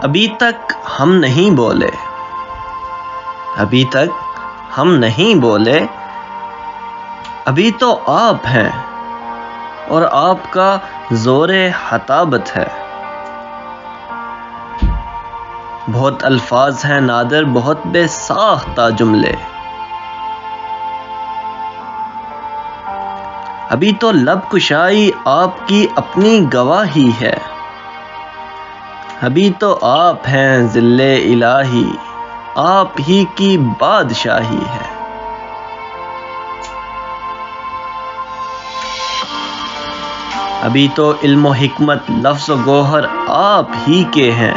ابھی تک ہم نہیں بولے، ابھی تک ہم نہیں بولے، ابھی تو آپ ہیں اور آپ کا زور خطابت ہے۔ بہت الفاظ ہیں نادر، بہت بے ساختہ جملے، ابھی تو لب کشائی آپ کی اپنی گواہی ہے، ابھی تو آپ ہیں ذل الہی، آپ ہی کی بادشاہی ہے۔ ابھی تو علم و حکمت لفظ و گوہر آپ ہی کے ہیں،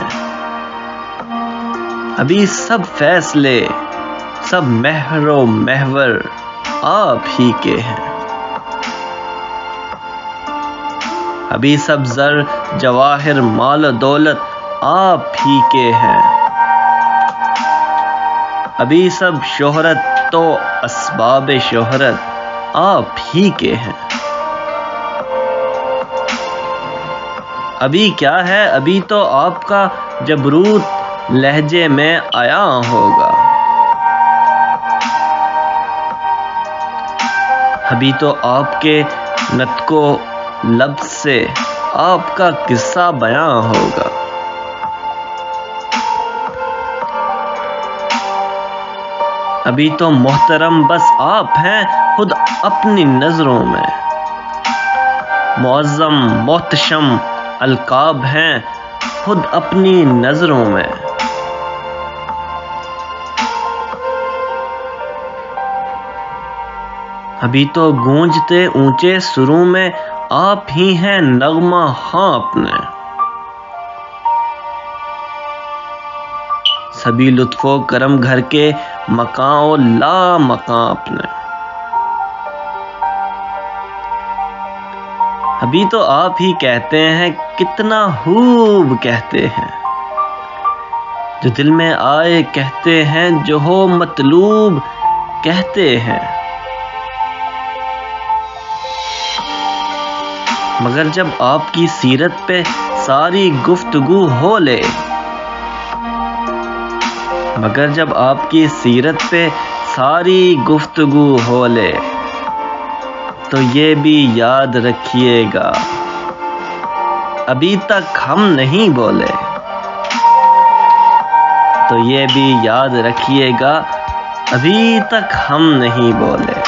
ابھی سب فیصلے سب مہر و محور آپ ہی کے ہیں۔ ابھی سب زر جواہر مال و دولت آپ ہی کے ہیں، ابھی سب شہرت تو اسباب شہرت آپ ہی کے ہیں۔ ابھی کیا ہے، ابھی تو آپ کا جبروت لہجے میں آیا ہوگا، ابھی تو آپ کے نطق و لب سے آپ کا قصہ بیاں ہوگا۔ ابھی تو محترم بس آپ ہیں خود اپنی نظروں میں، معظم محتشم القاب ہیں خود اپنی نظروں میں۔ ابھی تو گونجتے اونچے سروں میں آپ ہی ہیں نغمہ خواں اپنے، سبھی لطف و کرم گھر کے مکاں و لا مکاں اپنے۔ ابھی تو آپ ہی کہتے ہیں کتنا خوب کہتے ہیں، جو دل میں آئے کہتے ہیں، جو ہو مطلوب کہتے ہیں، مگر جب آپ کی سیرت پہ ساری گفتگو ہو لے، مگر جب آپ کی سیرت پہ ساری گفتگو ہو لے، تو یہ بھی یاد رکھیے گا ابھی تک ہم نہیں بولے، تو یہ بھی یاد رکھیے گا ابھی تک ہم نہیں بولے۔